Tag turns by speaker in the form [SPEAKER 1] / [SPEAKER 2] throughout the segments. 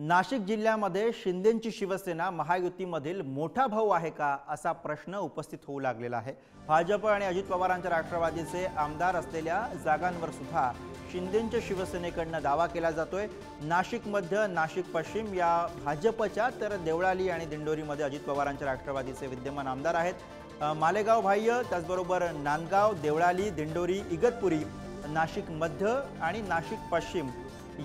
[SPEAKER 1] नाशिक जिल्ह्यामध्ये शिंदेंची शिवसेना महायुतीमधील मोठा भाऊ आहे का असा प्रश्न उपस्थित होऊ लागलेला आहे। भाजप आणि अजित पवारांच्या राष्ट्रवादीचे आमदार असलेल्या जागांवर सुद्धा शिंदेंच्या शिवसेनेकडून दावा केला जातोय। नाशिक मध्य, नाशिक पश्चिम या भाजपच्या, तर देवळाली आणि दिंडोरीमध्ये अजित पवारांच्या राष्ट्रवादीचे विद्यमान आमदार आहेत। मालेगाव बाह्य, त्याचबरोबर नांदगाव, देवळाली, दिंडोरी, इगतपुरी, नाशिक मध्य आणि नाशिक पश्चिम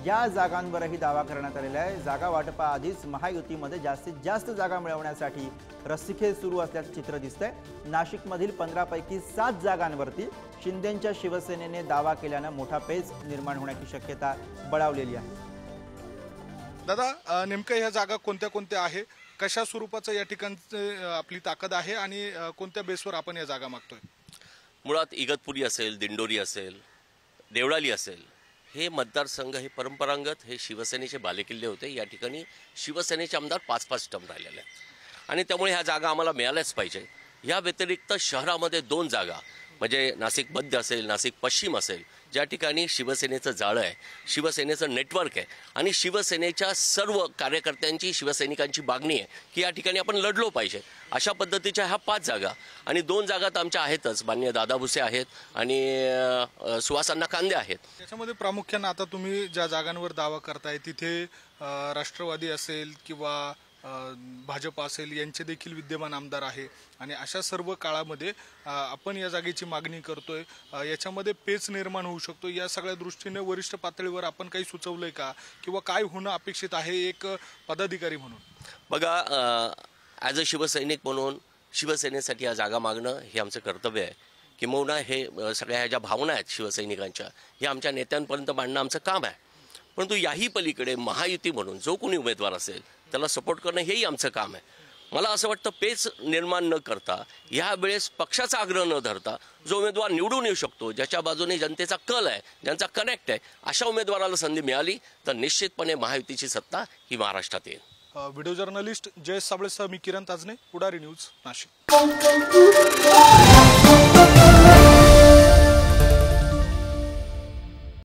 [SPEAKER 1] या जागांवरही दावा करण्यात आलेला आहे। जागा वाटपाआधीच महायुतीमध्ये जास्तीत जास्त जागा मिळवण्यासाठी रस्सीखेच सुरू असल्याचे चित्र दिसतंय। नाशिकमधील 15 पैकी 7 जागांवरती शिंदेंच्या शिवसेनेने दावा केल्याने मोठा पेच निर्माण होण्याची शक्यता बळावलेली आहे।
[SPEAKER 2] दादा, नेमकं ह्या जागा कोणत्या कोणत्या आहे, कशा स्वरूपाचं या ठिकाणी आपली ताकद आहे आणि कोणत्या बेसवर आपण या जागा मागतोय?
[SPEAKER 3] मुळात इगतपुरी असेल, दिंडोरी असेल, देवळाली असेल, हे मतदारसंघ हे परंपरागत हे शिवसेनेचे बालेकिल्ले होते। या ठिकाणी शिवसेनेचे आमदार 5-5 टर्म राहिलेले आहेत आणि त्यामुळे ह्या जागा आम्हाला मिळाल्याच पाहिजे। या व्यतिरिक्त शहरामध्ये 2 जागा म्हणजे नाशिक मध्य असेल, नाशिक पश्चिम असेल, ज्या ठिकाणी शिवसेनेचं जाळं आहे, शिवसेनेचं नेटवर्क आहे आणि शिवसेनेच्या सर्व कार्यकर्त्यांची, शिवसैनिकांची मागणी आहे की या ठिकाणी आपण लढलो पाहिजे। अशा पद्धतीच्या ह्या 5 जागा आणि 2 जागा तर आमच्या आहेतच, माननीय दादा भुसे आहेत आणि सुहासांना कांदे आहेत।
[SPEAKER 2] त्याच्यामध्ये प्रामुख्याने आता तुम्ही ज्या जागांवर दावा करताय तिथे राष्ट्रवादी असेल किंवा भाजप असेल यांचे देखील विद्यमान आमदार आहे आणि अशा सर्व काळामध्ये आपण या जागेची मागणी करतोय। याच्यामध्ये पेच निर्माण होऊ शकतो। या सगळ्या दृष्टीने वरिष्ठ पातळीवर आपण काही सुचवलंय का किंवा काय होणं अपेक्षित आहे एक पदाधिकारी म्हणून?
[SPEAKER 3] बघा, ॲज अ शिवसैनिक म्हणून शिवसेनेसाठी या जागा मागणं हे आमचं कर्तव्य आहे। किंबहुना हे सगळ्या ह्या ज्या भावना आहेत शिवसैनिकांच्या, हे आमच्या नेत्यांपर्यंत मांडणं आमचं काम आहे। परंतु याही पलीकडे महायुती म्हणून जो कोणी उमेदवार असेल त्याला सपोर्ट करणं हेही आमचं काम आहे। मला असं वाटतं पेच निर्माण न करता, यावेळेस पक्षाचा आग्रह न धरता जो उमेदवार निवडून येऊ शकतो, ज्याच्या बाजूने जनतेचा कल आहे, ज्यांचा कनेक्ट आहे, अशा उमेदवाराला संधी मिळाली तर निश्चितपणे महायुतीची सत्ता ही महाराष्ट्रात येईल।
[SPEAKER 2] व्हिडिओ जर्नलिस्ट जयेश साबळेसह मी किरण ताजने, पुढारी न्यूज, नाशिक।